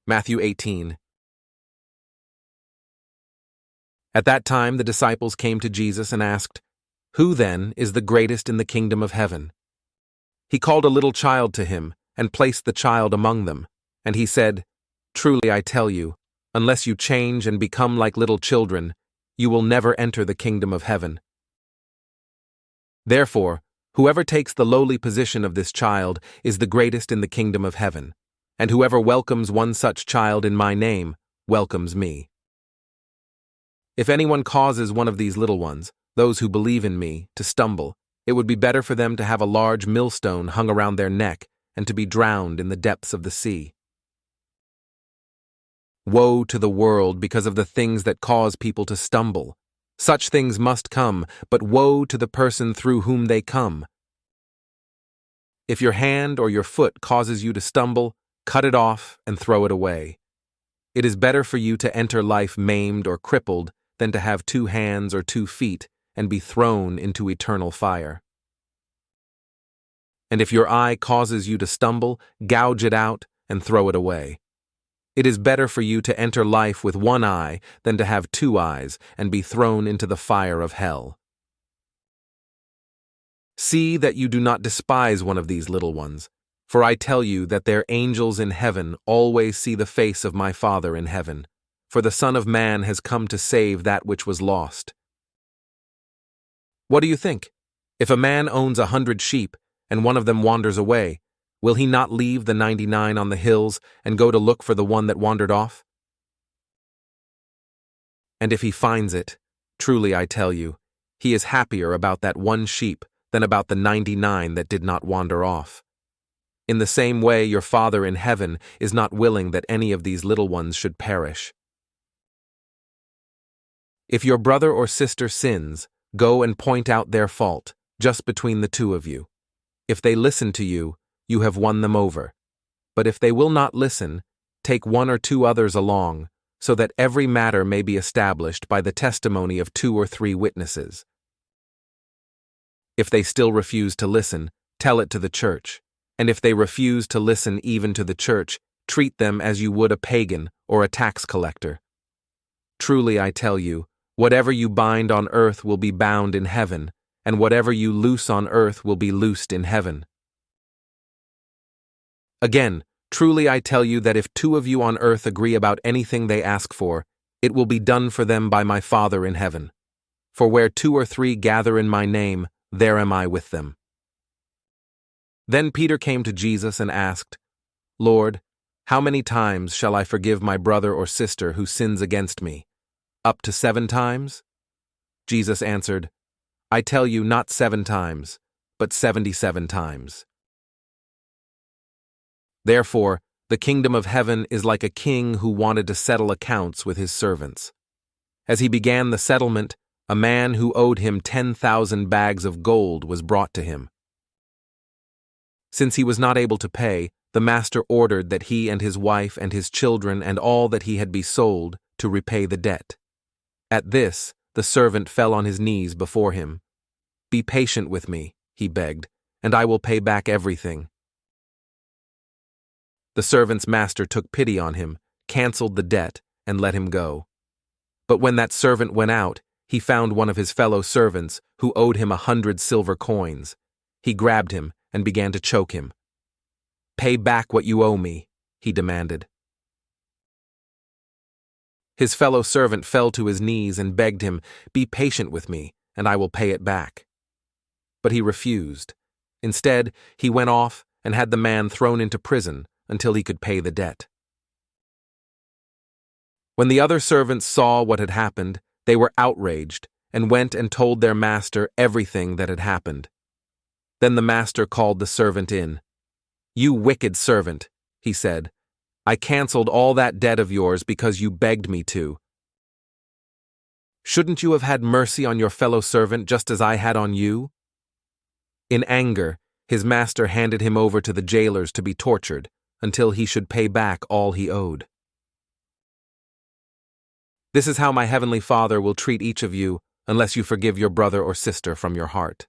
Matthew 18. At that time the disciples came to Jesus and asked, "Who then is the greatest in the kingdom of heaven?" He called a little child to him and placed the child among them, and he said, "Truly I tell you, unless you change and become like little children, you will never enter the kingdom of heaven. Therefore, whoever takes the lowly position of this child is the greatest in the kingdom of heaven, and whoever welcomes one such child in my name welcomes me. If anyone causes one of these little ones, those who believe in me, to stumble, it would be better for them to have a large millstone hung around their neck and to be drowned in the depths of the sea. Woe to the world because of the things that cause people to stumble. Such things must come, but woe to the person through whom they come. If your hand or your foot causes you to stumble, cut it off and throw it away. It is better for you to enter life maimed or crippled than to have 2 hands or 2 feet and be thrown into eternal fire. And if your eye causes you to stumble, gouge it out and throw it away. It is better for you to enter life with 1 eye than to have 2 eyes and be thrown into the fire of hell. See that you do not despise one of these little ones, for I tell you that their angels in heaven always see the face of my Father in heaven, for the Son of Man has come to save that which was lost. What do you think? If a man owns 100 sheep and one of them wanders away, will he not leave the 99 on the hills and go to look for the one that wandered off? And if he finds it, truly I tell you, he is happier about that 1 sheep than about the 99 that did not wander off. In the same way, your Father in heaven is not willing that any of these little ones should perish. If your brother or sister sins, go and point out their fault, just between the 2 of you. If they listen to you, you have won them over. But if they will not listen, take 1 or 2 others along, so that every matter may be established by the testimony of 2 or 3 witnesses. If they still refuse to listen, tell it to the church. And if they refuse to listen even to the church, treat them as you would a pagan or a tax collector. Truly I tell you, whatever you bind on earth will be bound in heaven, and whatever you loose on earth will be loosed in heaven. Again, truly I tell you that if 2 of you on earth agree about anything they ask for, it will be done for them by my Father in heaven. For where 2 or 3 gather in my name, there am I with them. Then Peter came to Jesus and asked, "Lord, how many times shall I forgive my brother or sister who sins against me? Up to 7 times?" Jesus answered, "I tell you, not 7 times, but 77 times. Therefore, the kingdom of heaven is like a king who wanted to settle accounts with his servants. As he began the settlement, a man who owed him 10,000 bags of gold was brought to him. Since he was not able to pay, the master ordered that he and his wife and his children and all that he had be sold to repay the debt. At this, the servant fell on his knees before him. "Be patient with me," he begged, "and I will pay back everything." The servant's master took pity on him, canceled the debt, and let him go. But when that servant went out, he found one of his fellow servants who owed him 100 silver coins. He grabbed him and began to choke him. "Pay back what you owe me," he demanded. His fellow servant fell to his knees and begged him, "Be patient with me, and I will pay it back." But he refused. Instead, he went off and had the man thrown into prison until he could pay the debt. When the other servants saw what had happened, they were outraged and went and told their master everything that had happened. Then the master called the servant in. "You wicked servant," he said, "I canceled all that debt of yours because you begged me to. Shouldn't you have had mercy on your fellow servant just as I had on you?" In anger, his master handed him over to the jailers to be tortured until he should pay back all he owed. This is how my heavenly Father will treat each of you unless you forgive your brother or sister from your heart.